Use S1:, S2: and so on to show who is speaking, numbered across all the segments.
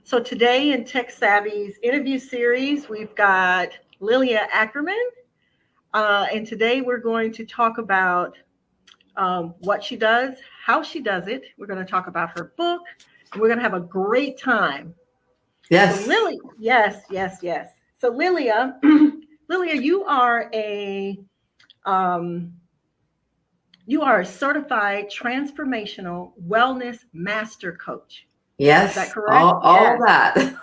S1: So today in Tech Savvy's interview series, we've got Lilia Ackerman. And today we're going to talk about what she does, how she does it. We're going to talk about her book, and we're going to have a great time. So
S2: Yes.
S1: Lily, yes, yes, yes. So Lilia, Lilia, um, you are a certified transformational wellness master coach. Is that
S2: Yes.
S1: correct?
S2: All
S1: Yes.
S2: that.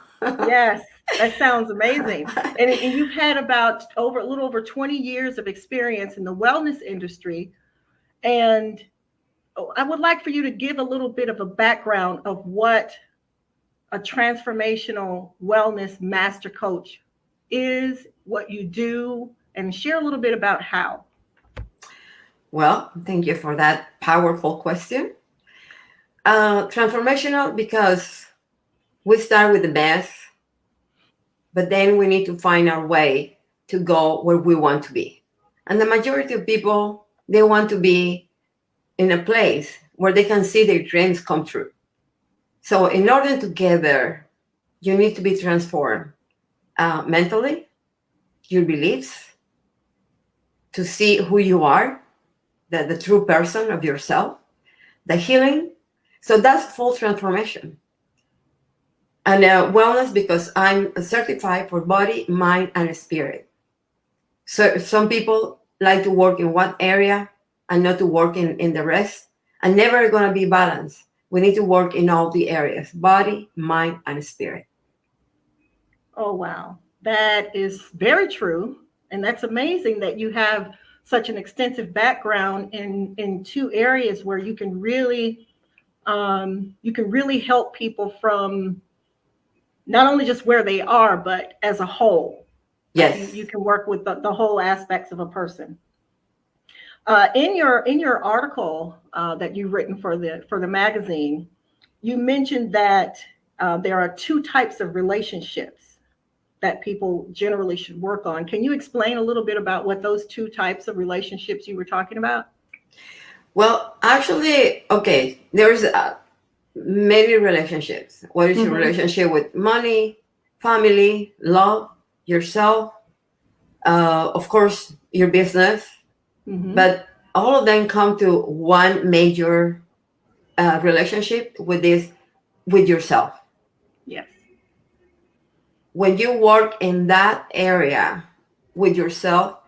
S1: Yes, that sounds amazing. And you've had about a little over 20 years of experience in the wellness industry. And I would like for you to give a little bit of a background of what a transformational wellness master coach is, what you do, and share a little bit about how.
S2: Well, thank you for that powerful question. Transformational because we start with the best, but then we need to find our way to go where we want to be. And the majority of people, they want to be in a place where they can see their dreams come true. So, in order to get there, you need to be transformed mentally, your beliefs, to see who you are, the true person of yourself, the healing. So that's full transformation. And wellness because I'm certified for body, mind, and spirit. So some people like to work in one area and not to work in the rest, and never going to be balanced. We need to work in all the areas: body, mind, and spirit.
S1: Oh, wow. That is very true. And that's amazing that you have such an extensive background in two areas where you can really help people from not only just where they are, but as a whole. Like you
S2: Yes.
S1: can work with the whole aspects of a person. In your article that you've written for the magazine, you mentioned that there are two types of relationships that people generally should work on. Can you explain a little bit about what those two types of relationships you were talking about?
S2: Well, actually, okay, there's many relationships. What is your
S1: Mm-hmm.
S2: relationship with money, family, love, yourself, of course, your business,
S1: Mm-hmm.
S2: but all of them come to one major relationship with this, with yourself.
S1: Yes.
S2: When you work in that area with yourself,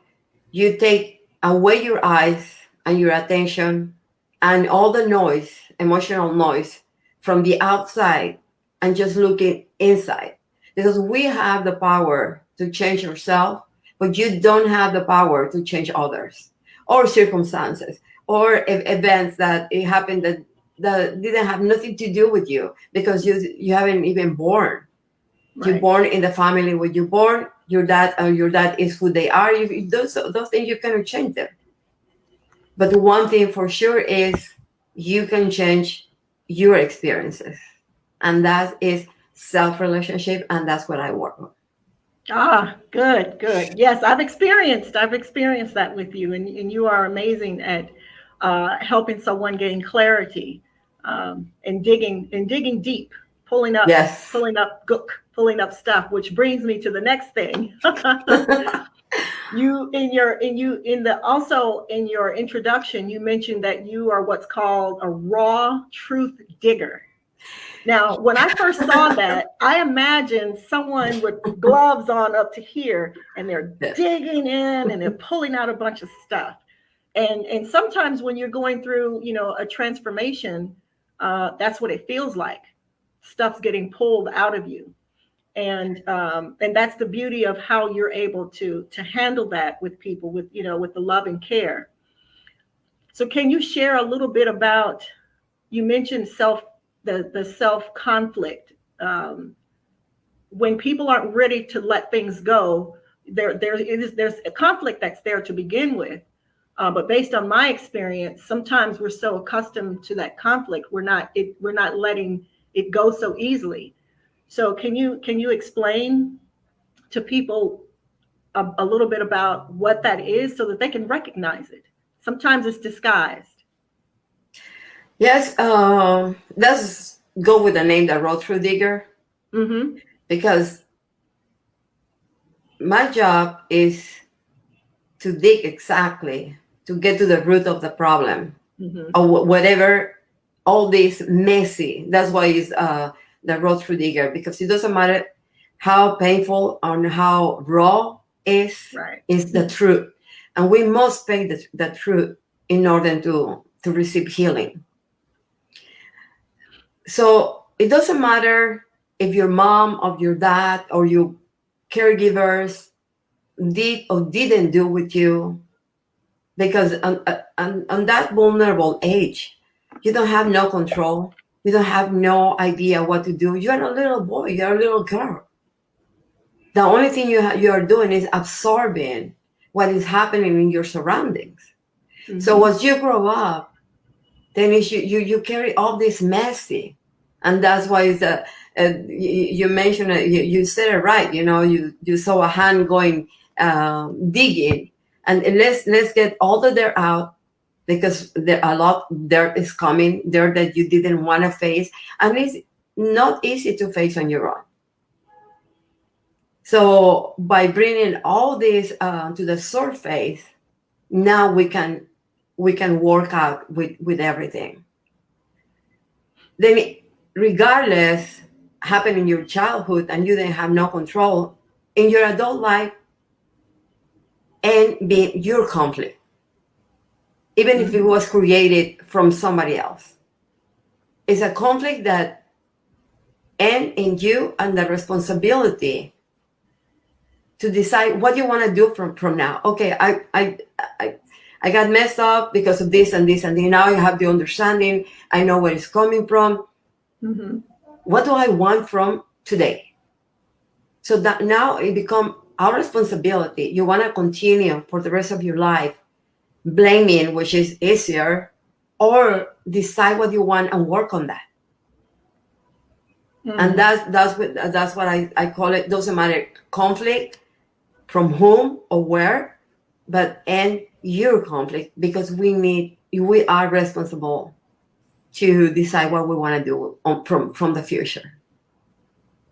S2: you take away your eyes and your attention and all the noise, emotional noise from the outside, and just looking inside. Because we have the power to change yourself, but you don't have the power to change others or circumstances or events that it happened that didn't have nothing to do with you because you haven't even born. You're
S1: Right.
S2: born in the family where you're born. Your dad is who they are. Those things you cannot change them. But the one thing for sure is you can change your experiences, and that is self relationship, and that's what I work on.
S1: Ah, good, good. Yes, I've experienced that with you, and you are amazing at helping someone gain clarity and digging deep, pulling up,
S2: Yes.
S1: pulling up gook, pulling up stuff. Which brings me to the next thing. In your introduction, you mentioned that you are what's called a raw truth digger. Now, when I first saw that, I imagined someone with gloves on up to here, and they're
S2: Yes.
S1: digging in and they're pulling out a bunch of stuff. And sometimes when you're going through, a transformation, that's what it feels like. Stuff's getting pulled out of you, and that's the beauty of how you're able to handle that with people with the love and care. So, can you share a little bit about? You mentioned the self conflict. When people aren't ready to let things go, there's a conflict that's there to begin with. But based on my experience, sometimes we're so accustomed to that conflict, we're not letting it go so easily. So can you explain to people a little bit about what that is so that they can recognize it? Sometimes it's disguised.
S2: Yes. Let's go with the name, the road through digger.
S1: Mm-hmm.
S2: because my job is to dig exactly, to get to the root of the problem,
S1: Mm-hmm.
S2: or whatever, all this messy. That's why it's the road through digger, because it doesn't matter how painful or how raw
S1: Right.
S2: is the truth. And we must pay the truth in order to receive healing. So it doesn't matter if your mom or your dad or your caregivers did or didn't do with you, because on that vulnerable age, you don't have no control. You don't have no idea what to do. You're a little boy. You're a little girl. The only thing you are doing is absorbing what is happening in your surroundings. So
S1: Mm-hmm.
S2: as you grow up, then you carry all this messy, and that's why it's you mentioned it, you said it right. You saw a hand going digging, and let's get all the dirt out, because a lot dirt is coming, dirt that you didn't want to face, and it's not easy to face on your own. So by bringing all this to the surface, now we can work out with everything. Then, regardless, happened in your childhood and you didn't have no control in your adult life, and being your conflict, even if it
S1: Mm-hmm.
S2: was created from somebody else, it's a conflict that end in you, and the responsibility to decide what you want to do from now. Okay, I I got messed up because of this and this and this. Now I have the understanding. I know where it's coming from.
S1: Mm-hmm.
S2: What do I want from today? So that now it become our responsibility. You want to continue for the rest of your life blaming, which is easier, or decide what you want and work on that. And
S1: Mm.
S2: that's what I call it. Doesn't matter conflict from whom or where, but end your conflict, because we are responsible to decide what we want to do from the future.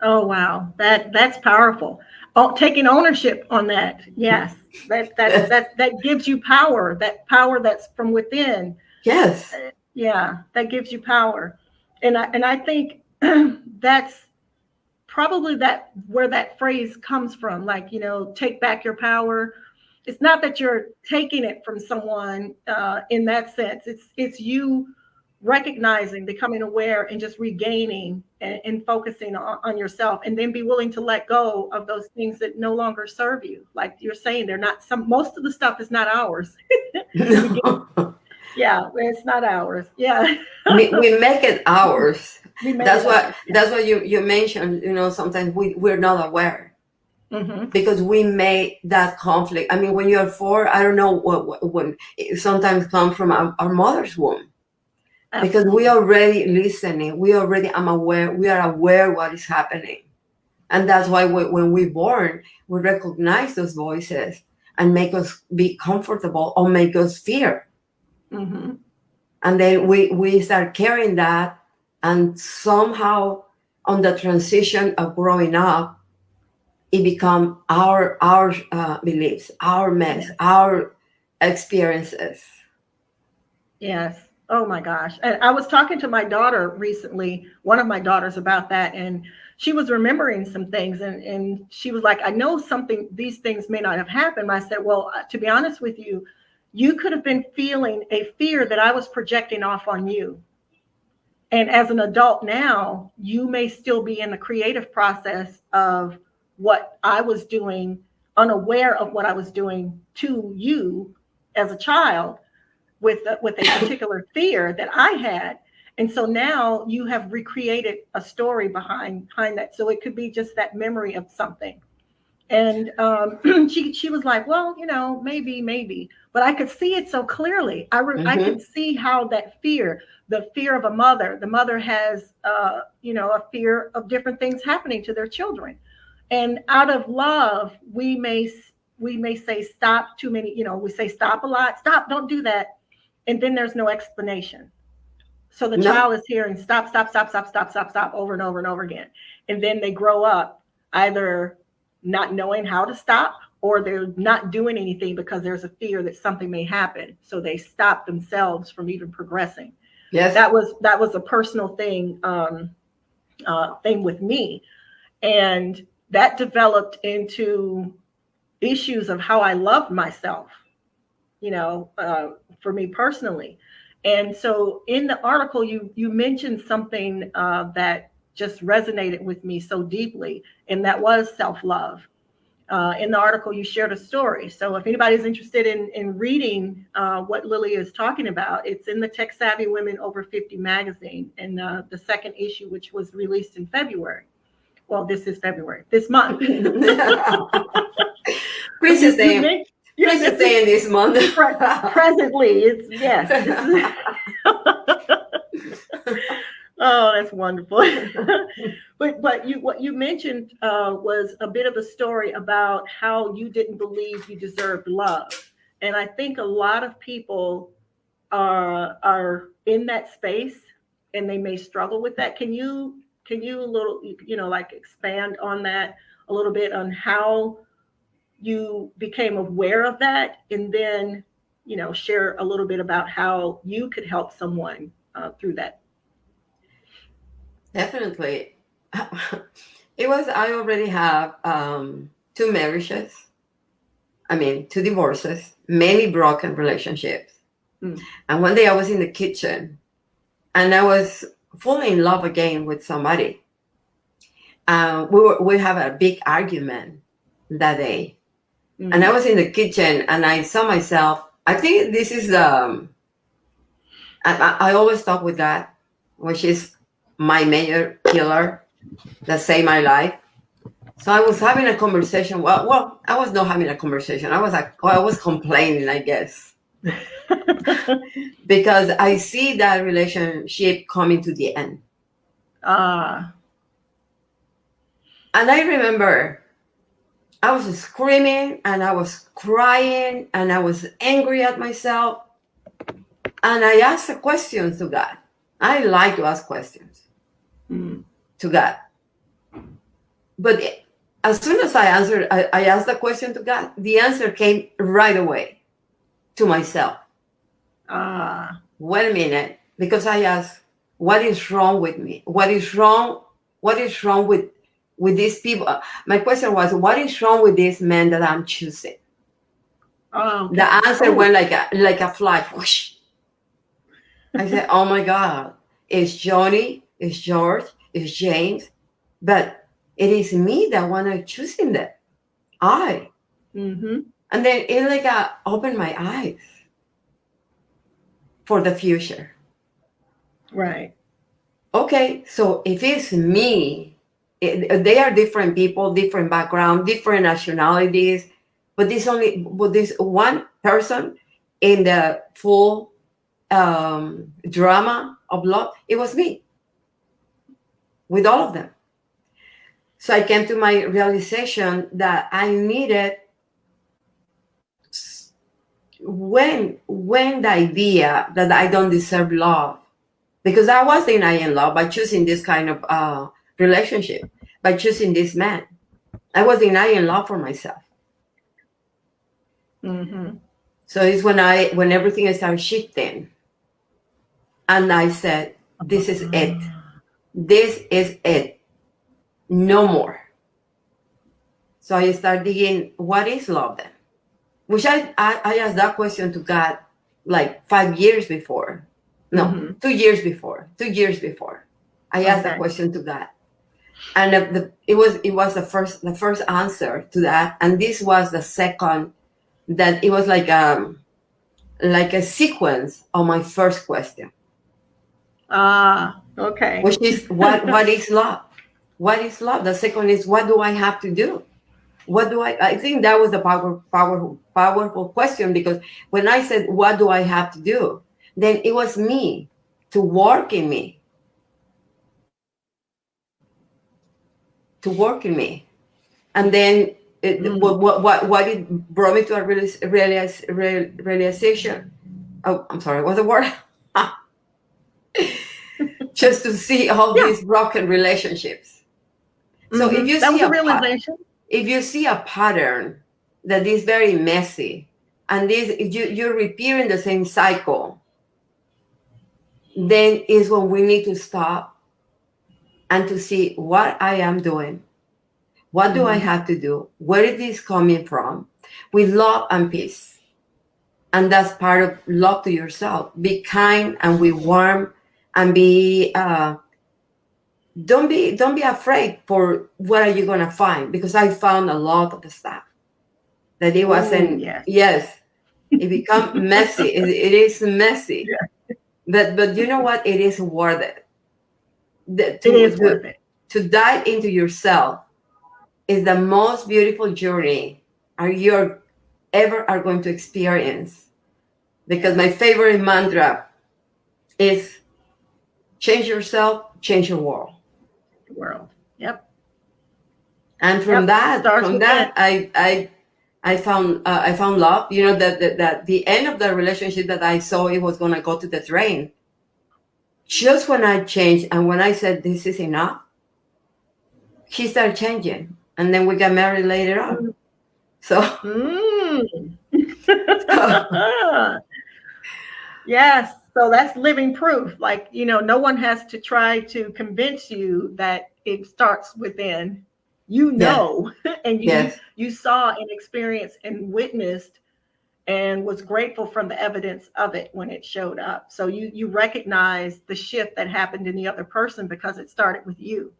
S1: Oh wow, that's powerful. Oh, taking ownership on that. Yes, that gives you power. That power that's from within.
S2: Yes.
S1: Yeah, that gives you power, and I think that's probably that where that phrase comes from. Like take back your power. It's not that you're taking it from someone in that sense. It's you recognizing, becoming aware, and just regaining and focusing on yourself, and then be willing to let go of those things that no longer serve you. Like you're saying, they're not some. Most of the stuff is not ours to begin.
S2: No.
S1: Yeah, it's not ours. Yeah,
S2: We make it ours.
S1: we make
S2: That's
S1: it
S2: what
S1: ours. Yeah.
S2: that's what you mentioned. Sometimes we're not aware,
S1: Mm-hmm.
S2: because we made that conflict. I mean, when you're four, I don't know what when it sometimes comes from our mother's womb, because we
S1: Absolutely.
S2: already listening. We already am aware. We are aware what is happening, and that's why when we born, we recognize those voices and make us be comfortable or make us fear,
S1: Mm-hmm.
S2: and then we start carrying that, and somehow on the transition of growing up, it become our beliefs, our mess,
S1: Yeah.
S2: our experiences.
S1: Yes. Oh my gosh. And I was talking to my daughter recently, one of my daughters, about that, and she was remembering some things, and she was like, I know something, these things may not have happened. I said, well, to be honest with you, you could have been feeling a fear that I was projecting off on you. And as an adult now, you may still be in the creative process of what I was doing, unaware of what I was doing to you as a child with a particular fear that I had. And so now you have recreated a story behind that. So it could be just that memory of something. And she was like, well, maybe, but I could see it so clearly. I could
S2: Hmm.
S1: see how that fear, the fear of the mother has, a fear of different things happening to their children, and out of love, we may say stop too many. We say stop a lot. Stop, don't do that, and then there's no explanation. So the
S2: No.
S1: child is hearing stop, stop, stop, stop, stop, stop, stop over and over and over again. and then they grow up either not knowing how to stop, or they're not doing anything because there's a fear that something may happen. So they stop themselves from even progressing.
S2: Yes.
S1: That was a personal thing with me. And that developed into issues of how I loved myself, for me personally. And so in the article, you mentioned something that just resonated with me so deeply, and that was self-love. In the article, you shared a story. So if anybody's interested in reading what Lilia is talking about, it's in the Tech Savvy Women Over 50 magazine, and the second issue, which was released in February. Well, this is February, this month.
S2: Princess Day. Princess Day in this month.
S1: Presently, it's yes. Oh, that's wonderful. but what you mentioned was a bit of a story about how you didn't believe you deserved love, and I think a lot of people are in that space, and they may struggle with that. Can you a little, like expand on that a little bit, on how you became aware of that, and then share a little bit about how you could help someone through that?
S2: Definitely. I already have 2 marriages. I mean, 2 divorces, many broken relationships. And one day I was in the kitchen and I was falling in love again with somebody. We have a big argument that day. And I was in the kitchen and I saw myself. I think this is I always talk with God, which is my major killer that saved my life. So I was having a conversation. Well, I was not having a conversation. I was complaining, I guess, because I see that relationship coming to the end. And I remember I was screaming and I was crying and I was angry at myself. And I asked a question to God. I like to ask questions to God. But as soon as I asked the question to God, the answer came right away to myself. Wait a minute, because I asked, what is wrong with me? What is wrong with these people? My question was, what is wrong with this man that I'm choosing? Okay. The answer went like a flash. Whoosh. I said, oh my God, it's Johnny, it's George, it's James, but it is me that want to choosing that. And then it opened my eyes for the future.
S1: Right.
S2: Okay, so if it's me, they are different people, different background, different nationalities, but this one person in the full drama of love, it was me with all of them. So I came to my realization that I needed, when the idea that I don't deserve love, because I was denying love by choosing this kind of relationship, by choosing this man, I was denying love for myself. So it's when everything started shifting, and I said, "This is it. This is it. No more." So I started digging, what is love then? Which I asked that question to God like 5 years before. No, 2 years before. 2 years before. I asked that question to God. And it was the first answer to that. And this was the second, that it was like a sequence of my first question.
S1: Okay.
S2: Which is what is love? What is love? The second is, what do I have to do? I think that was the powerful question, because when I said, what do I have to do? Then it was me to work in me. And then what it brought me to a realization. Oh, I'm sorry, what's the word? Just to see all these broken relationships. So if you
S1: That
S2: see
S1: was a realization.
S2: if you see a pattern that is very messy, and this you're repeating the same cycle, then is when we need to stop and to see what I am doing. What do I have to do? Where is this coming from? With love and peace. And that's part of love to yourself. Be kind and be warm, and be don't be afraid for what are you gonna find, because I found a lot of stuff that it
S1: Oh,
S2: wasn't.
S1: yes.
S2: Yes, it become messy. It is messy,
S1: Yeah,
S2: but you know what? It is worth it.
S1: it is worth it.
S2: To dive into yourself is the most beautiful journey you're ever are going to experience. Because my favorite mantra is change yourself, change your world.
S1: The world. Yep.
S2: And
S1: Yep. Starts
S2: from
S1: within.
S2: that, I found love. You know, that the end of the relationship that I saw it was gonna go to the drain. Just when I changed and when I said this is enough, she started changing, and then we got married later on. So,
S1: Mm.
S2: so
S1: Yes. So that's living proof. Like, no one has to try to convince you that it starts within.
S2: yeah,
S1: And you
S2: yes,
S1: you saw and experienced and witnessed and was grateful from the evidence of it when it showed up. So you recognize the shift that happened in the other person because it started with you.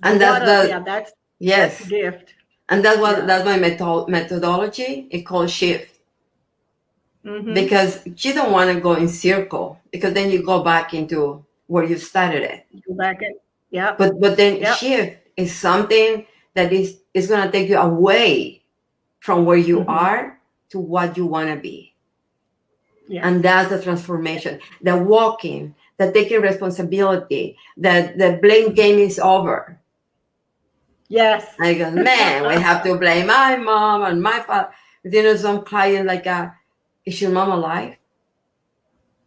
S2: and
S1: Yeah, that's a
S2: yes,
S1: gift.
S2: and
S1: Yeah.
S2: that's my methodology. It called shift.
S1: Mm-hmm.
S2: Because you don't want to go in circle, because then you go back into where you started it.
S1: Go back in. Yep.
S2: But then
S1: Yep.
S2: shift is something that is going to take you away from where you
S1: Mm-hmm.
S2: are to what you want to be.
S1: Yes.
S2: And that's the transformation, the walking, the taking responsibility, the blame game is over.
S1: Yes.
S2: I go, man, we have to blame my mom and my father. Some client like, is your mom alive?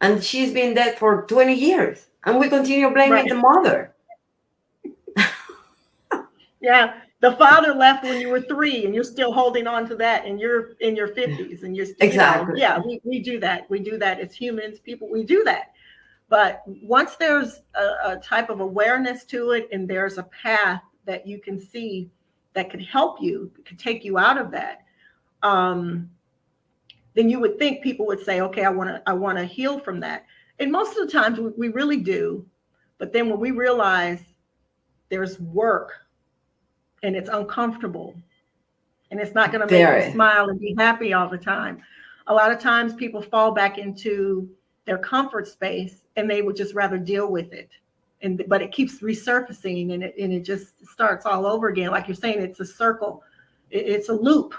S2: And she's been dead for 20 years. And we continue blaming the
S1: Right.
S2: mother.
S1: Yeah. The father left when you were 3 and you're still holding on to that and you're in your 50s and
S2: Exactly.
S1: yeah, we do that. We do that as humans, people, we do that. But once there's a type of awareness to it and there's a path that you can see that could help you, could take you out of that, then you would think people would say, okay, I want to heal from that. And most of the times we really do. But then when we realize there's work and it's uncomfortable and it's not going to make you
S2: Very.
S1: smile and be happy all the time, a lot of times people fall back into their comfort space and they would just rather deal with it. But it keeps resurfacing and it just starts all over again. Like you're saying, it's a circle, it's a loop.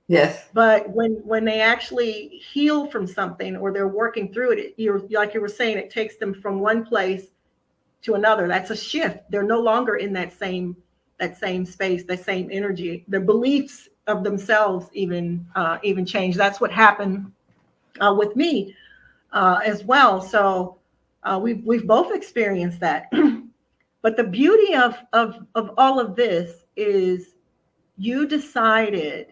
S2: Yes.
S1: But when they actually heal from something or they're working through it, you're like you were saying, it takes them from one place to another. That's a shift. They're no longer in that same space, that same energy. Their beliefs of themselves even change. That's what happened with me as well. So we've both experienced that. But the beauty of all of this is you decided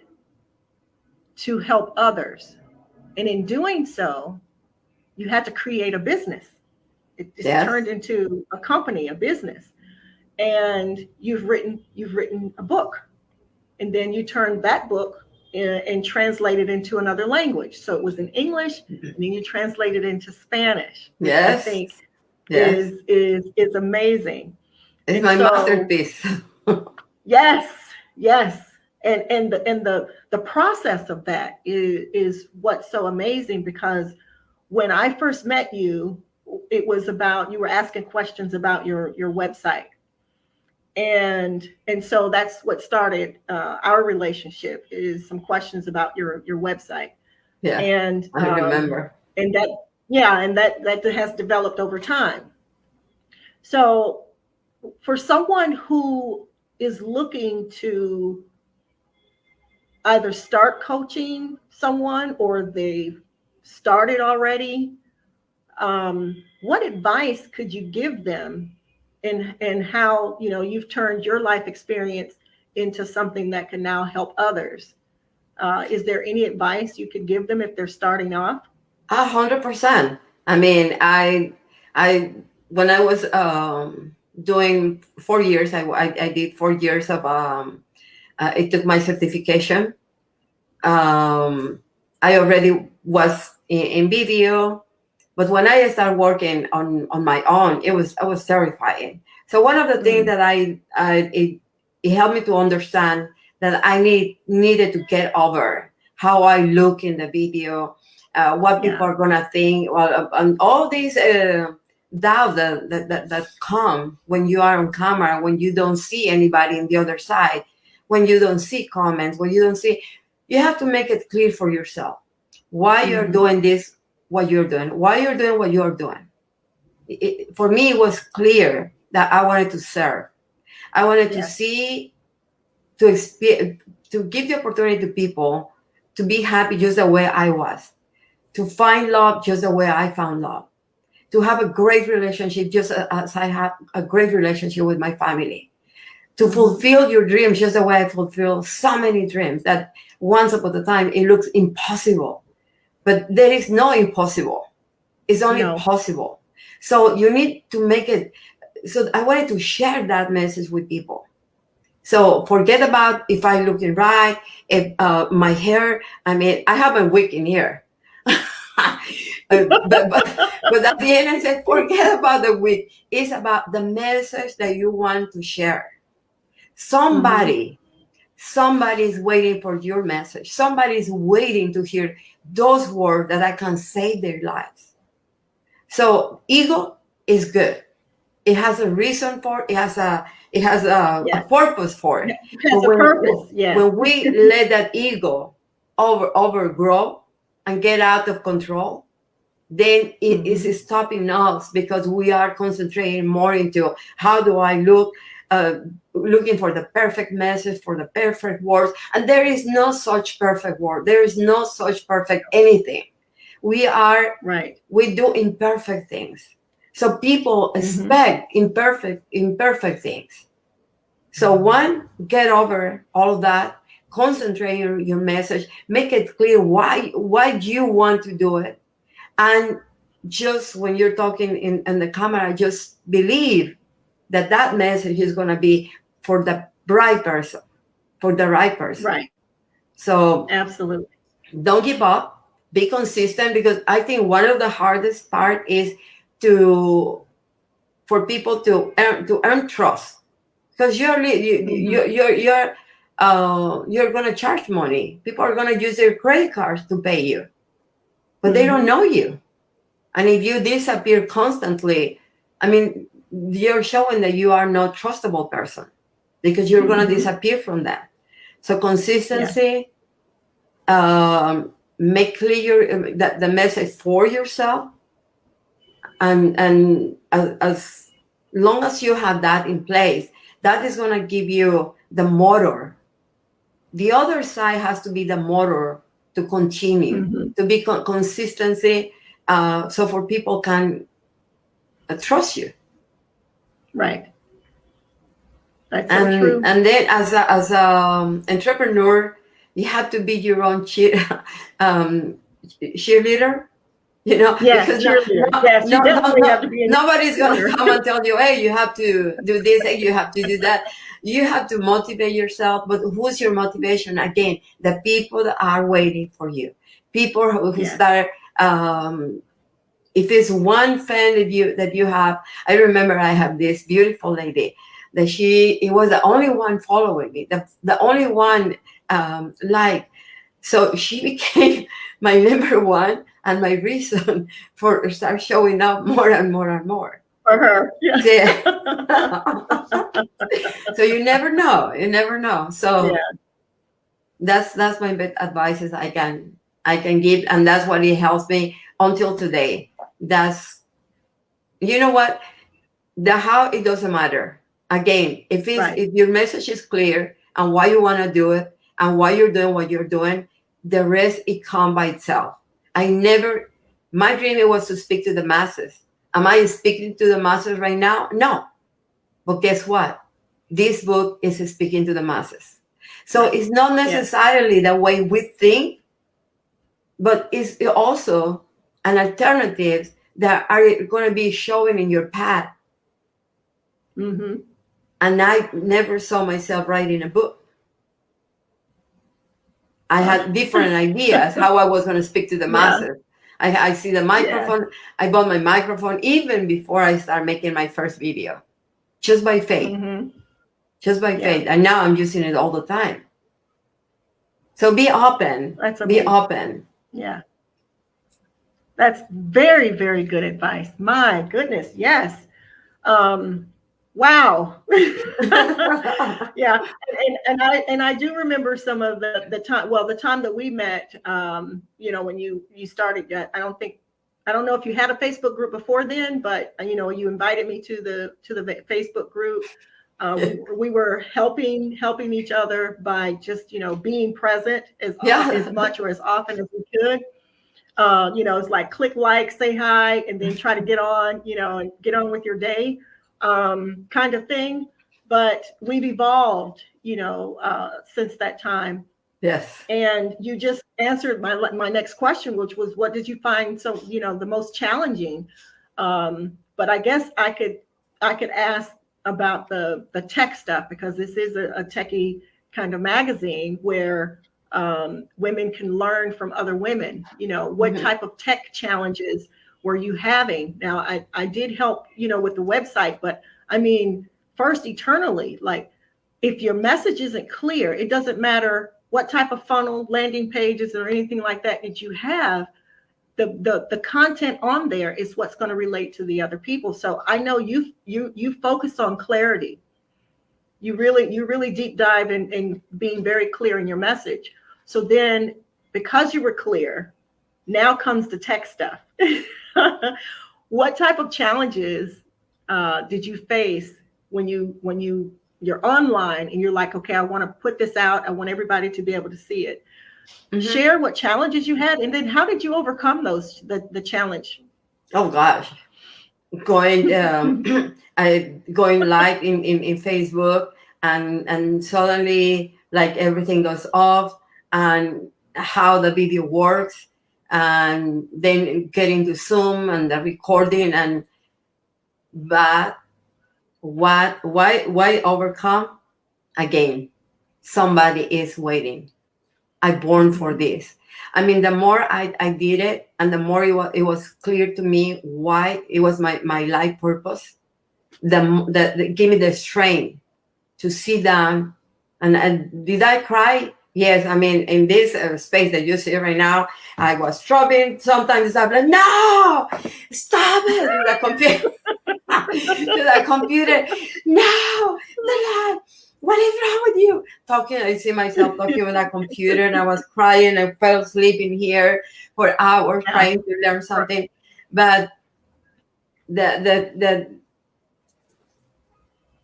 S1: to help others. And in doing so, you had to create a business. It just
S2: Yes.
S1: turned into a company, a business. And you've written a book. And then you turned that book and translated into another language. So it was in English, and then you translated into Spanish, which I
S2: Yes.
S1: think
S2: Yes.
S1: is amazing.
S2: It's
S1: And
S2: my
S1: so
S2: masterpiece.
S1: yes, yes. And the process of that is what's so amazing, because when I first met you, it was about, you were asking questions about your website. And so that's what started our relationship, is some questions about your website.
S2: Yeah.
S1: And
S2: I remember.
S1: and that, yeah, and that has developed over time. So for someone who is looking to either start coaching someone or they've started already, what advice could you give them and how, you've turned your life experience into something that can now help others. Is there any advice you could give them if they're starting off?
S2: 100%. I mean, when I was doing 4 years, I did 4 years of I took my certification. I already was in video, but when I started working on my own, I was terrifying. So one of the things that it helped me to understand that I needed to get over how I look in the video, what people are gonna think, well, and all these doubts that come when you are on camera, when you don't see anybody on the other side, when you don't see comments, when you don't see. You have to make it clear for yourself why you're doing this, what you're doing, why you're doing what you're doing. For me, it was clear that I wanted to serve. I wanted to see, to give the opportunity to people to be happy just the way I was, to find love just the way I found love, to have a great relationship just as I have a great relationship with my family, to fulfill your dreams just the way I fulfill so many dreams that once upon a time it looks impossible. But there is no impossible. It's only possible. So you need to make it. So I wanted to share that message with people. So forget about if I'm looking right, if my hair, I mean, I have a wig in here. but at the end I said, forget about the wig. It's about the message that you want to share. Somebody is waiting for your message. Somebody is waiting to hear those words that I can save their lives. So ego is good. It has a reason for it. It has a purpose for it.
S1: It has a purpose.
S2: When we let that ego overgrow and get out of control, then it is stopping us because we are concentrating more into how do I look, looking for the perfect message, for the perfect words. And there is no such perfect word. There is no such perfect anything. We do imperfect things. So people expect imperfect things. So one, get over all of that, concentrate on your message, make it clear why you want to do it. And just when you're talking in the camera, just believe that message is going to be for the right person, for the right person.
S1: Right.
S2: So
S1: absolutely.
S2: Don't give up. Be consistent, because I think one of the hardest part is for people to earn trust, because you're going to charge money. People are going to use their credit cards to pay you, but they don't know you. And if you disappear constantly, I mean, you're showing that you are not a trustable person, because you're going to disappear from that. So consistency, make clear the message for yourself. And as long as you have that in place, that is going to give you the motor. The other side has to be the motor to continue, to be consistency, so for people can trust you.
S1: Right. That's so true.
S2: And then as a entrepreneur, you have to be your own cheerleader.
S1: Yes,
S2: because
S1: yes, you definitely have to be.
S2: Nobody's going to come and tell you, hey, you have to do this, hey, you have to do that. You have to motivate yourself. But who's your motivation? Again, the people that are waiting for you. People who start. If it's one fan that you have, I remember I have this beautiful lady that it was the only one following me, the only one so she became my number one and my reason for start showing up more and more and more.
S1: For her, yeah.
S2: So you never know. So that's my best advice is I can give, and that's what it helps me until today. That's, you know what, the how, it doesn't matter. Again, if your message is clear and why you want to do it and why you're doing what you're doing, the rest, it comes by itself. My dream was to speak to the masses. Am I speaking to the masses right now? No. But guess what? This book is speaking to the masses. So it's not necessarily the way we think, but it's also an alternative that are going to be showing in your path.
S1: Mm-hmm.
S2: And I never saw myself writing a book. I had different ideas how I was going to speak to the masses. I see the microphone. I bought my microphone even before I started making my first video, just by faith.
S1: Mm-hmm.
S2: Just by faith. And now I'm using it all the time. So be open.
S1: That's
S2: be
S1: amazing.
S2: open.
S1: Yeah. That's very, very good advice. My goodness. Yes. Wow. Yeah. And I do remember some of the time, well, the time that we met, when you started, I don't know if you had a Facebook group before then, but you invited me to the Facebook group. We were helping each other by just, being present as much or as often as we could. It's like click like, say hi, and then try to get on, and get on with your day, kind of thing. But we've evolved, since that time.
S2: Yes.
S1: And you just answered my next question, which was, what did you find the most challenging? But I guess I could ask about the tech stuff, because this is a techie kind of magazine where women can learn from other women. What type of tech challenges were you having? Now, I did help, with the website, but I mean, first, eternally, like, if your message isn't clear, it doesn't matter what type of funnel, landing pages, or anything like that you have. The content on there is what's going to relate to the other people. So I know you focus on clarity. You really deep dive in being very clear in your message. So then, because you were clear, now comes the tech stuff. What type of challenges did you face when you're online and you're like, okay, I want to put this out. I want everybody to be able to see it. Share what challenges you had, and then how did you overcome the challenge?
S2: Oh gosh, going going live in Facebook, and suddenly, like, everything goes off, and how the video works, and then getting to Zoom and the recording, but why overcome? Again, somebody is waiting. I born for this. I mean, the more I did it, and the more it was clear to me why it was my life purpose, the give me the strength to sit down. And did I cry? Yes. I mean, in this space that you see right now, I was struggling. Sometimes I'm like, no, stop it. To the computer. To the computer. No, what is wrong with you? I see myself talking with a computer, and I was crying. I fell asleep in here for hours trying to learn something. But the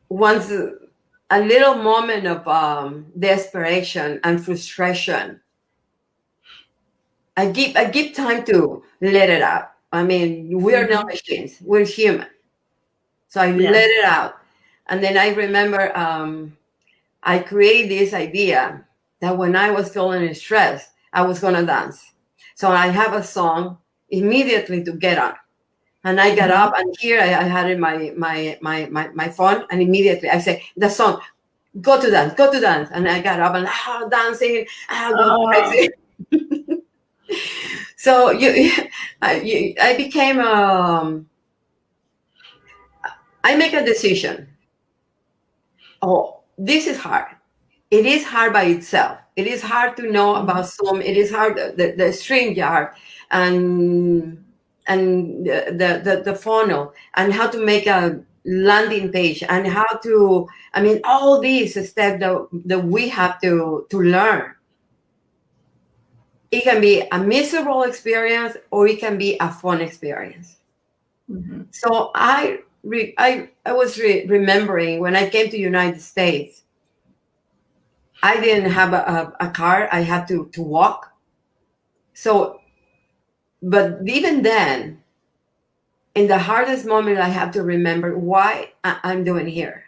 S2: once a little moment of desperation and frustration, I give time to let it out. I mean, we are not machines; we're human. So I let it out, and then I remember. I created this idea that when I was feeling stressed, I was going to dance. So I have a song immediately to get on. And I got up, and here I had in my phone, and immediately I said, the song, go to dance. And I got up and dancing, go crazy. So I became, I make a decision. Oh, this is hard. It is hard by itself. It is hard to know about Zoom. It is hard, the StreamYard, and the funnel, and how to make a landing page, and how to, I mean, all these steps that we have to learn. It can be a miserable experience, or it can be a fun experience. So I was remembering when I came to United States, I didn't have a car. I had to walk. So, but even then, in the hardest moment, I have to remember why I'm doing here.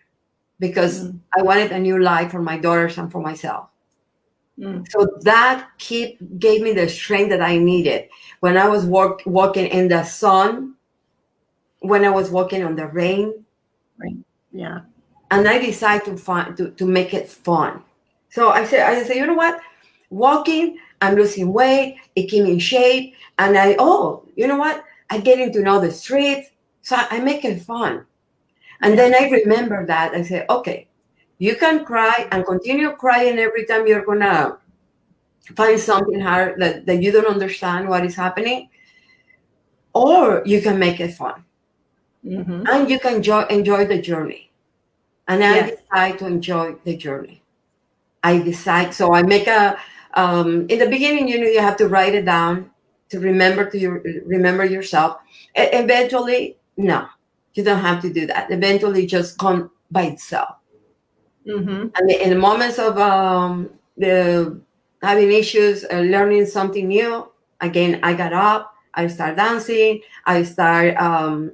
S2: because
S1: Mm.
S2: I wanted a new life for my daughters and for myself.
S1: Mm.
S2: So that gave me the strength that I needed when I was walking in the sun, when I was walking on the rain,
S1: Right. Yeah.
S2: and I decided to make it fun. So I said, you know what? Walking, I'm losing weight, it keep me in shape, and you know what? I getting to know the streets, so I make it fun. And
S1: Yeah.
S2: then I remember that I said, okay, you can cry and continue crying every time you're gonna find something hard that you don't understand what is happening, or you can make it fun
S1: Mm-hmm.
S2: and you can enjoy the journey. And I
S1: Yes.
S2: decide to enjoy the journey. I decide, so I make in the beginning, you have to write it down to remember yourself. Eventually, no, you don't have to do that. Eventually, just come by itself.
S1: Mm-hmm.
S2: And in the moments of the having issues, learning something new, again, I got up, I start dancing, I start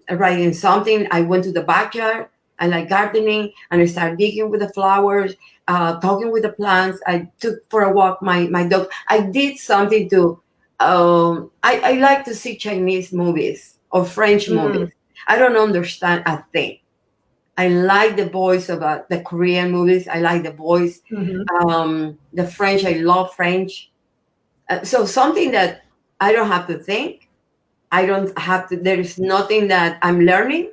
S2: writing something. I went to the backyard. I like gardening, and I started digging with the flowers, talking with the plants. I took for a walk my dog. I did something to. I like to see Chinese movies or French
S1: Mm.
S2: movies. I don't understand a thing. I like the voice of the Korean movies. I like the voice.
S1: Mm-hmm.
S2: The French, I love French. So something that I don't have to think. I don't have to. There is nothing that I'm learning.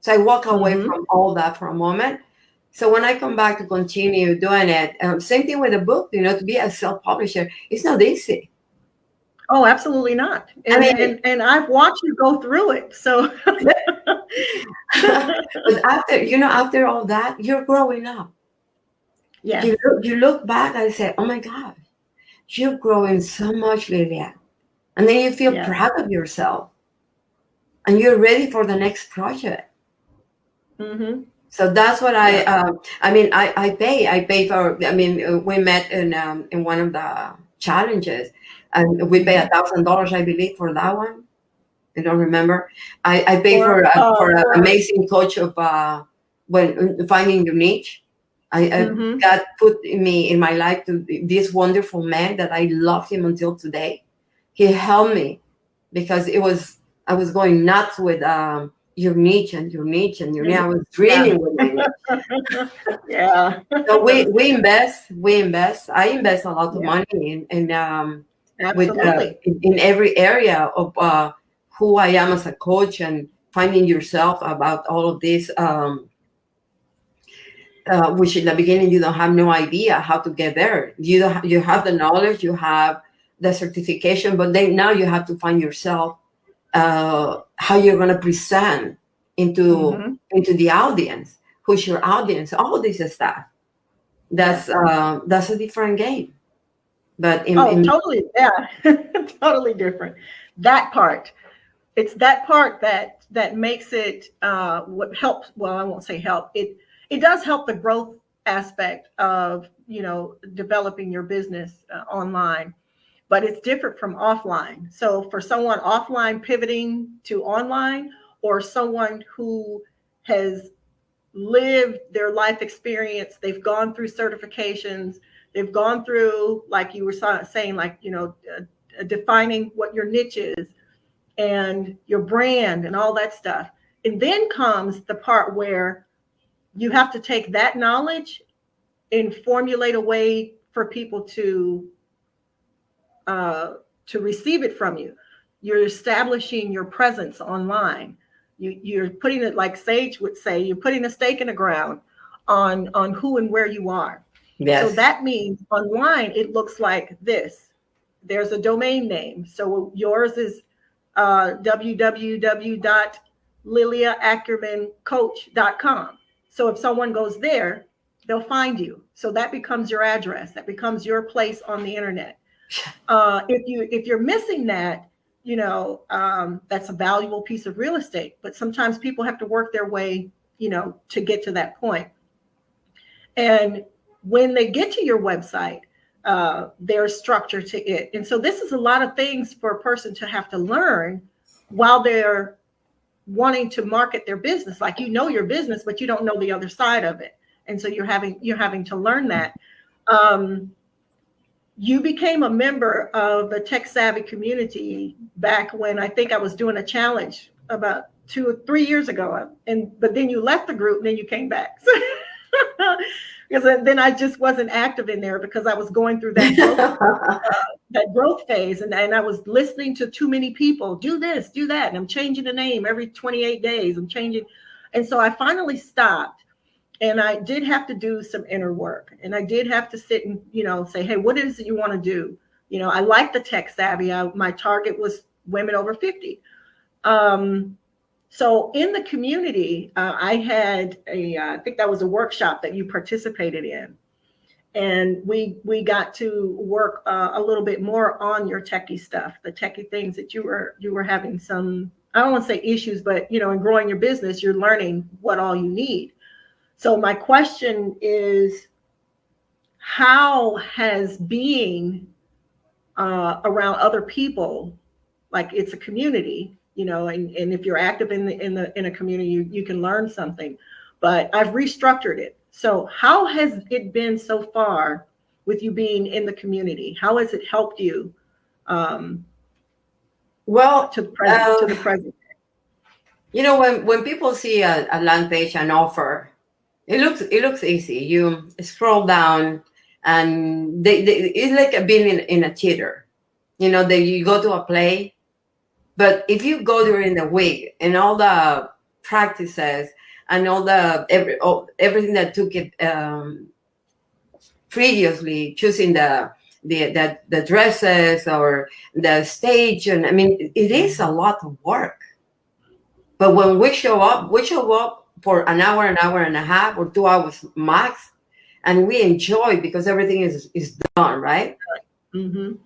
S2: So I walk away
S1: Mm-hmm.
S2: from all that for a moment. So when I come back to continue doing it, same thing with a book. To be a self-publisher, it's not easy.
S1: Oh, absolutely not.
S2: I
S1: And
S2: mean,
S1: and I've watched you go through it. So
S2: but after all that, you're growing up.
S1: yes.
S2: You look back and say, "Oh my God, you're growing so much, Lilia," and then you feel
S1: Yes.
S2: proud of yourself, and you're ready for the next project.
S1: Mm-hmm.
S2: So that's what
S1: Yeah.
S2: I pay for. We met in one of the challenges, and we pay
S1: Mm-hmm.
S2: $1,000, I believe, for that one. I don't remember. I pay
S1: For
S2: for an
S1: for
S2: amazing coach of when finding your niche.
S1: mm-hmm.
S2: God put me in my life to this wonderful man that I love him until today. He helped me because I was going nuts with your niche and your niche and your niche. I was
S1: Yeah.
S2: dreaming with my niche.
S1: Yeah.
S2: So
S1: Those
S2: we invest. I invest a lot of
S1: yeah,
S2: money in with
S1: absolutely.
S2: in every area of who I am as a coach and finding yourself about all of this. Which in the beginning you don't have no idea how to get there. You have the knowledge, you have the certification, but then now you have to find yourself how you're going to present into
S1: Mm-hmm.
S2: into the audience. Who's your audience? All this stuff.
S1: Yes.
S2: That's a different game. But
S1: Oh, totally. Yeah. Totally different. That part. It's that part that makes it what helps. Well, I won't say help. It does help the growth aspect of developing your business online, but it's different from offline. So for someone offline pivoting to online, or someone who has lived their life experience, they've gone through certifications, they've gone through, like you were saying, like defining what your niche is and your brand and all that stuff. And then comes the part where you have to take that knowledge and formulate a way for people uh, to receive it from you. You're establishing your presence online. You're putting it, like Sage would say, you're putting a stake in the ground on who and where you are. So
S2: yes,
S1: that means online it looks like this. There's a domain name. So yours is www.liliaackermancoach.com. So if someone goes there, they'll find you. So that becomes your address. That becomes your place on the internet. If you're missing that, that's a valuable piece of real estate. But sometimes people have to work their way, to get to that point. And when they get to your website, there's structure to it. And so this is a lot of things for a person to have to learn while they're wanting to market their business. Like, your business, but you don't know the other side of it. and so you're having to learn that. Um, you became a member of the tech savvy community back when I think I was doing a challenge about 2 or 3 years ago, and but then you left the group and then you came back. Because then I just wasn't active in there because I was going through that growth phase, and I was listening to too many people do this, do that, and I'm changing the name every 28 days. I'm changing, and so I finally stopped. And I did have to do some inner work, and I did have to sit and say, hey, what is it you want to do? I like the tech savvy. My target was women over 50. So in the community, I had I think that was a workshop that you participated in, and we got to work a little bit more on your techie stuff, the techie things that you were having some, I don't want to say issues, but in growing your business, you're learning what all you need. So my question is, how has being around other people, like it's a community, and if you're active in a community, you can learn something. But I've restructured it. So how has it been so far with you being in the community? How has it helped you
S2: Well,
S1: to the present?
S2: when people see a land page, an offer, it looks easy. You scroll down, and it's like being in a theater. That you go to a play, but if you go during the week and all the practices and all the everything that took it previously, choosing the dresses or the stage, and I mean, it is a lot of work. But when we show up for an hour and a half, or 2 hours max, and we enjoy because everything is done, right?
S1: Mm-hmm.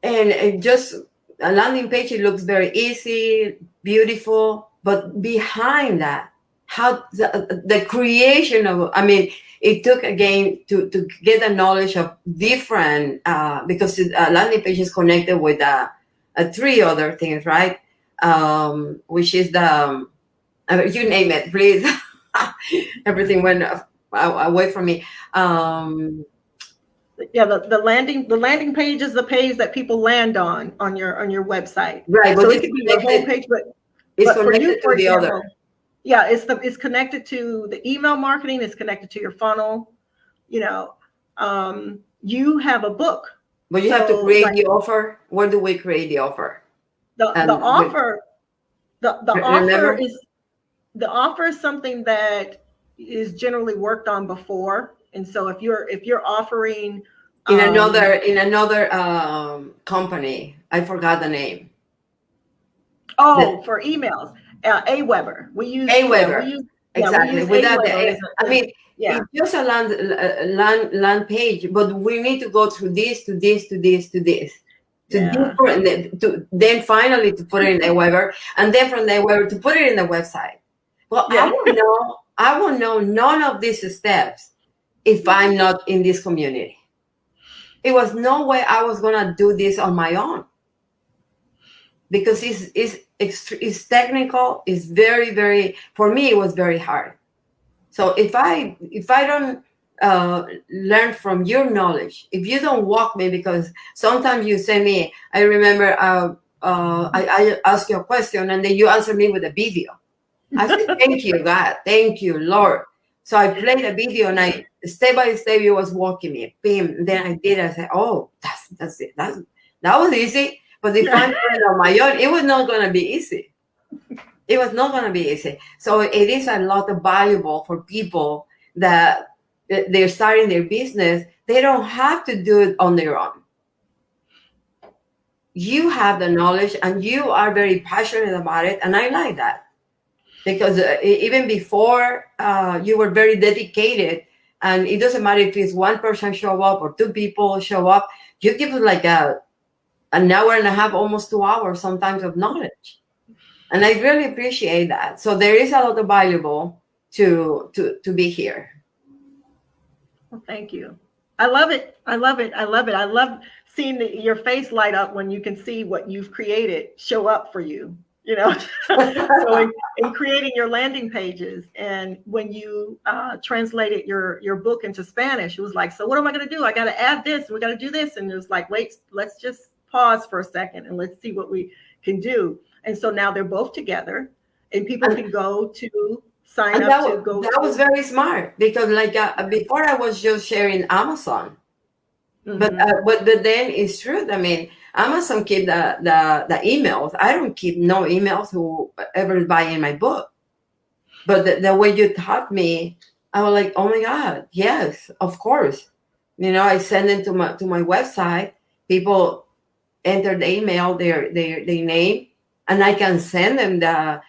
S2: And it just a landing page, it looks very easy, beautiful, but behind that, how the creation of, I mean, it took again to get the knowledge of different because landing page is connected with 3 other things, right? Which is the you name it, please. Everything went away from me.
S1: Yeah, the landing page is the page that people land on your website.
S2: Right,
S1: So
S2: but
S1: it
S2: it's
S1: could be your home
S2: connected.
S1: page,
S2: It's
S1: but for you,
S2: connected
S1: for
S2: to the
S1: example,
S2: other.
S1: yeah, it's connected to the email marketing. It's connected to your funnel. You have a book,
S2: But you have to create the offer. Where do we create the offer?
S1: the offer. The offer
S2: Remember?
S1: the offer is something that is generally worked on before, and so if you're offering
S2: In another company, I forgot the name.
S1: For emails, Aweber. We use
S2: Aweber. Exactly.
S1: we use
S2: Without
S1: Aweber.
S2: I mean,
S1: Yeah.
S2: it's just a land page, but we need to go through this to this to this to this.
S1: Yeah.
S2: To then finally to put it in Aweber, and then from Aweber to put it in the website. Well,
S1: Yeah.
S2: I will know none of these steps if I'm not in this community. It was no way I was gonna do this on my own, because it's technical. It's very, very, for me it was very hard. So if I don't learn from your knowledge, if you don't walk me, because sometimes you say me, I remember I ask you a question and then you answer me with a video. I said, thank you, God. Thank you, Lord. So I played a video, and I step by step you was walking me. Bam. Then I did. I said, oh, that's it. That was easy. But if I'm doing it on my own, it was not going to be easy. It was not going to be easy. So it is a lot of valuable for people that they're starting their business. They don't have to do it on their own. You have the knowledge and you are very passionate about it. And I like that, because even before you were very dedicated, and it doesn't matter if it's one person show up or 2 people show up, you give it like an hour and a half, almost 2 hours sometimes of knowledge. And I really appreciate that. So there is a lot of valuable to be here.
S1: Well, thank you. I love it. I love it. I love it. I love seeing your face light up when you can see what you've created show up for you. you know. So in creating your landing pages, and when you translated your book into Spanish, it was like, so what am I going to do? I got to add this, we got to do this. And it was like, wait, let's just pause for a second and let's see what we can do. And so now they're both together, and people can go to sign
S2: And
S1: up to go.
S2: that was very smart, because like before I was just sharing Amazon. But
S1: Mhm.
S2: but then it's true. I mean, Amazon keep the emails. I don't keep no emails who ever buying my book. But the way you taught me, I was like, oh my God, yes, of course. I send them to my website. People enter the email, their name, and I can send them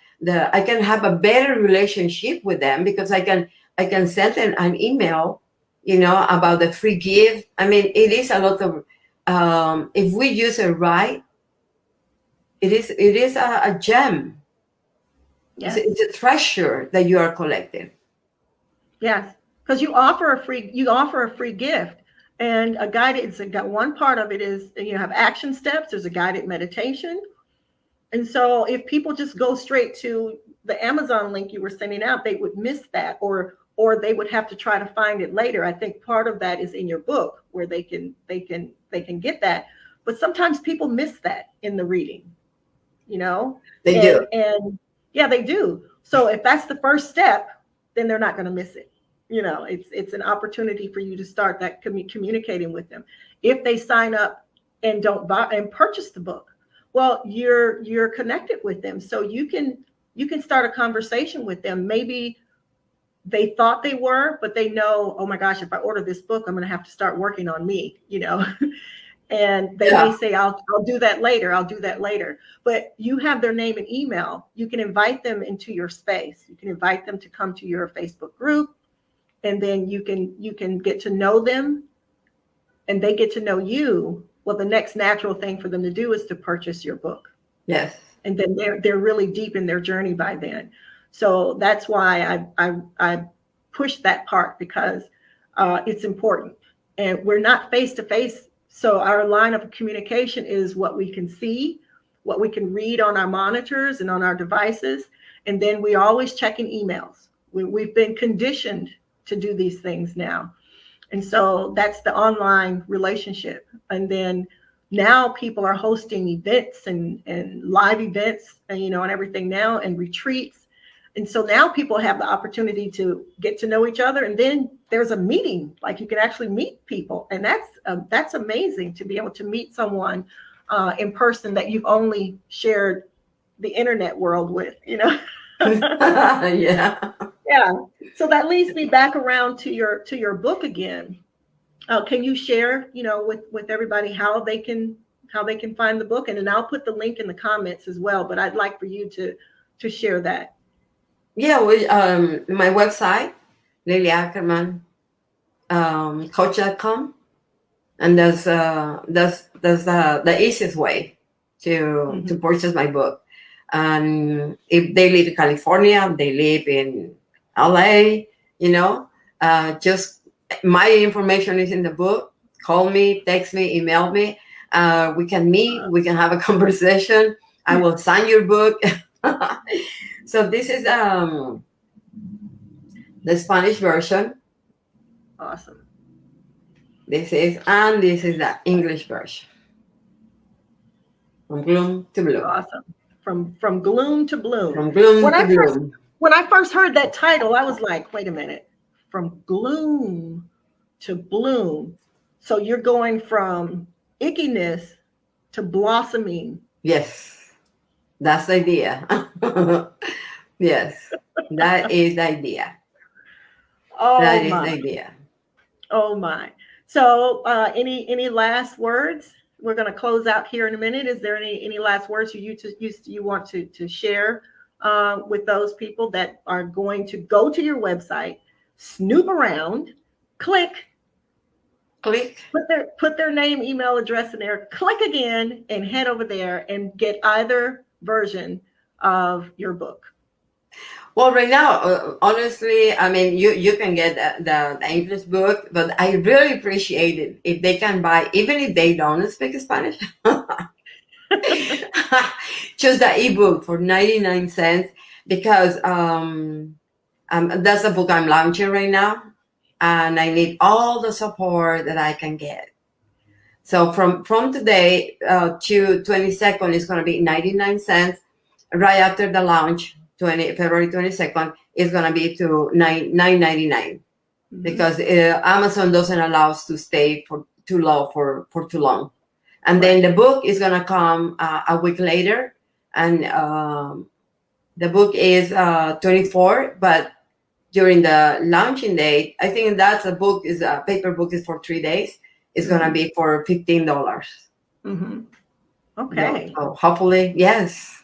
S2: I can have a better relationship with them, because I can send them an email, about the free gift. I mean, it is a lot of, if we use it right, it is a gem.
S1: Yes.
S2: It's a treasure that you are collecting.
S1: Yes, because you offer a free gift, and a guided. It's got one part of it is you have action steps. There's a guided meditation, and so if people just go straight to the Amazon link you were sending out, they would miss that, or they would have to try to find it later. I think part of that is in your book where they can get that, but sometimes people miss that in the reading, you know,
S2: They do.
S1: and yeah, they do. So if that's the first step, then they're not going to miss it. It's an opportunity for you to start that communicating with them. If they sign up and don't buy and purchase the book, well, you're connected with them, so you can start a conversation with them. Maybe they thought they were, but they know, oh my gosh, if I order this book, I'm going to have to start working on me, and they may
S2: Yeah.
S1: say, I'll do that later. I'll do that later. But you have their name and email. You can invite them into your space. You can invite them to come to your Facebook group, and then you can get to know them, and they get to know you. Well, the next natural thing for them to do is to purchase your book,
S2: Yes.
S1: and then they're really deep in their journey by then. So that's why I push that part, because it's important, and we're not face to face. So our line of communication is what we can see, what we can read on our monitors and on our devices, and then we're always checking emails. We've been conditioned to do these things now, and so that's the online relationship. And then now people are hosting events and live events, and everything now, and retreats. And so now people have the opportunity to get to know each other, and then there's a meeting, like you can actually meet people, and that's amazing to be able to meet someone in person that you've only shared the internet world with.
S2: Yeah.
S1: Yeah. So that leads me back around to your book again. Can you share, with everybody how they can find the book, and then I'll put the link in the comments as well. But I'd like for you to share that.
S2: Yeah. My website, Lilia Ackerman, coach.com, and that's the easiest way to
S1: Mhm.
S2: purchase my book. And if they live in California, they live in LA, just my information is in the book. Call me, text me, email me. We can meet, we can have a conversation. I will sign your book. So this is the Spanish version.
S1: Awesome.
S2: This is the English version. From gloom to bloom.
S1: Awesome. From gloom to bloom.
S2: From gloom
S1: When
S2: to
S1: I first
S2: bloom.
S1: when I first heard that title, I was like, wait a minute. From gloom to bloom. So you're going from ickiness to blossoming.
S2: Yes, that's the idea. Yes, that is the idea. That
S1: Oh
S2: is the
S1: my.
S2: idea.
S1: Oh my. So any last words? We're going to close out here in a minute. Is there any last words you want to share with those people that are going to go to your website, snoop around, click,
S2: Click.
S1: put their name, email address in there, click again, and head over there and get either version of your book?
S2: Well, right now, honestly, I mean, you can get the English book, but I really appreciate it if they can buy, even if they don't speak Spanish. Choose the ebook for 99 cents because that's the book I'm launching right now, and I need all the support that I can get. So from today to 22nd is going to be 99 cents. Right after the launch, February 22nd, is going to be to $9.99 because Amazon doesn't allow us to stay for too low for too long. And then the book is going to come a week later, and the book is 24, but during the launching date, I think that's a paper book is for 3 days. It's going to be for $15.
S1: Okay.
S2: So hopefully, yes.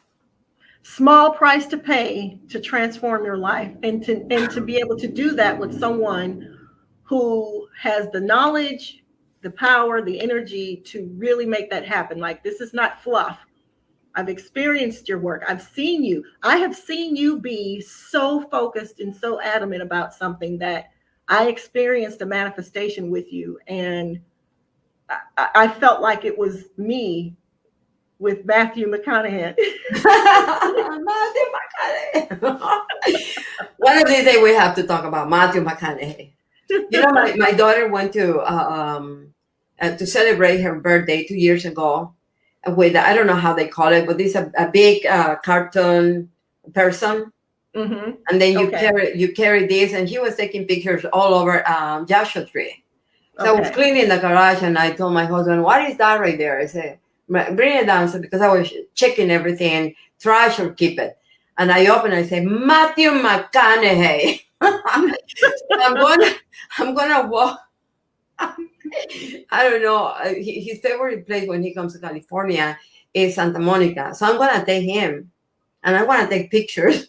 S1: Small price to pay to transform your life, and to be able to do that with someone who has the knowledge, the power, the energy to really make that happen. Like, this is not fluff. I've experienced your work. I have seen you be so focused and so adamant about something that I experienced a manifestation with you. And I felt like it was me with Matthew McConaughey.
S2: Matthew McConaughey. One of these days we have to talk about Matthew McConaughey. You know, my daughter went to celebrate her birthday 2 years ago with, I don't know how they call it, but it's a big cartoon person. And then you carry this, and he was taking pictures all over Joshua Tree. So I was cleaning the garage, and I told my husband, "What is that right there?" I said, "Bring it down." So because I was checking everything, trash or keep it. And I opened, I said, "Matthew McConaughey." I'm gonna walk. I don't know. His favorite place when he comes to California is Santa Monica. So I'm gonna take him, and I want to take pictures.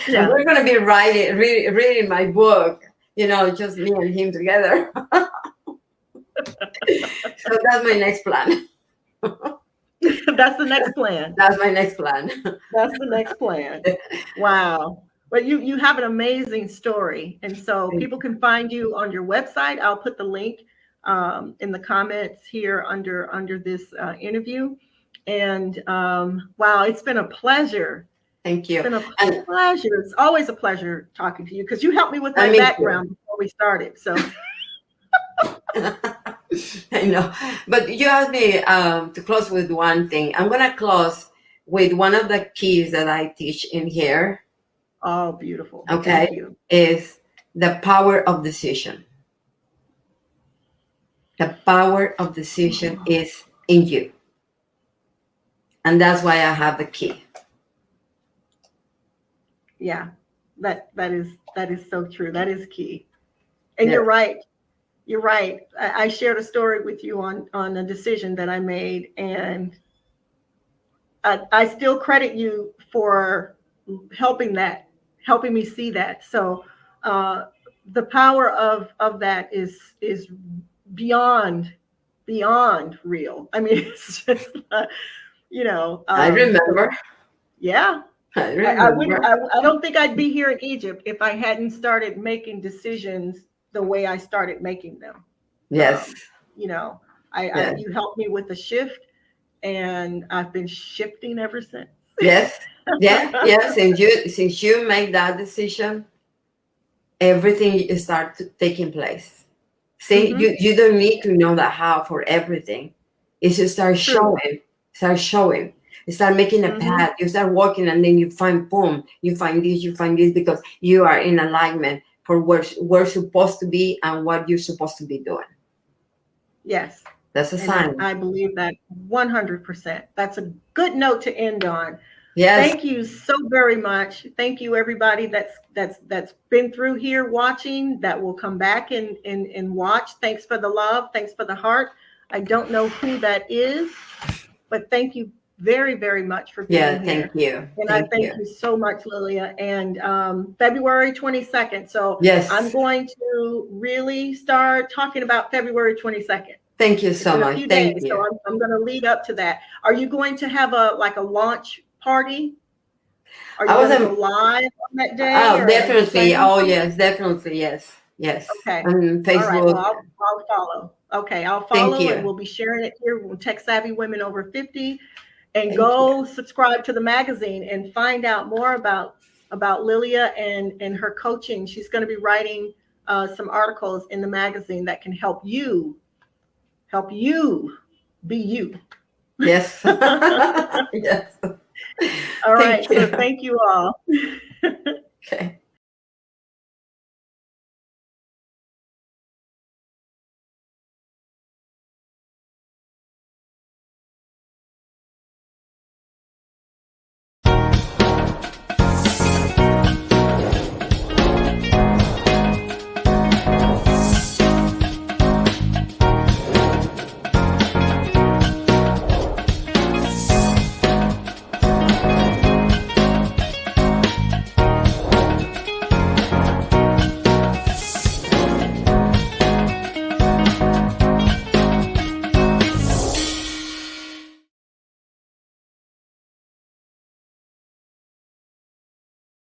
S2: Yeah. And we're gonna be reading my book. You know, just me and him together. So that's my next plan.
S1: That's the next plan.
S2: That's my next plan.
S1: That's the next plan. Wow. But you have an amazing story. And so people can find you on your website. I'll put the link in the comments here under this interview. And wow, it's been a pleasure.
S2: Thank you.
S1: It's been a pleasure. It's always a pleasure talking to you because you helped me with my background before we started. So
S2: I know. But you asked me to close with one thing. I'm going to close with one of the keys that I teach in here.
S1: Oh, beautiful.
S2: Okay.
S1: Thank you.
S2: Is the power of decision. The power of decision is in you. And that's why I have the key.
S1: Yeah, that is so true. That is key. And you're right. You're right. I shared a story with you on a decision that I made, and I still credit you for helping me see that. So the power of that is beyond real. I mean, it's just you know.
S2: I remember.
S1: Yeah. I don't think I'd be here in Egypt if I hadn't started making decisions the way I started making them.
S2: Yes.
S1: You know, you helped me with the shift, and I've been shifting ever since.
S2: Yes. Yeah. Since you make that decision, everything starts taking place. See, you don't need to know the how for everything. It's just start showing. You start making a path, you start walking, and then you find this because you are in alignment for where we're supposed to be and what you're supposed to be doing.
S1: Yes.
S2: That's a sign.
S1: I believe that 100%. That's a good note to end on.
S2: Yes.
S1: Thank you so very much. Thank you, everybody that's been through here watching, that will come back and watch. Thanks for the love. Thanks for the heart. I don't know who that is, but thank you very, very much for being here.
S2: Thank you.
S1: And I thank you so much, Lilia. And February 22nd. So
S2: yes,
S1: I'm going to really start talking about February 22nd.
S2: Thank you so much. Thank you.
S1: So I'm going to lead up to that. Are you going to have a launch party? Are you going to go live on that day?
S2: Oh, definitely. Oh, yes, definitely. Yes. Yes.
S1: Okay.
S2: And
S1: All right. Well,
S2: Facebook.
S1: I'll follow. Okay, I'll
S2: Thank
S1: follow, and
S2: you.
S1: we'll be sharing it here with Tech Savvy Women Over 50. And
S2: Thank you.
S1: go subscribe to the magazine and find out more about Lilia and her coaching. She's going to be writing some articles in the magazine that can help you be you.
S2: Yes. Yes.
S1: All right.
S2: Thank
S1: So
S2: you.
S1: thank you all.
S2: Okay.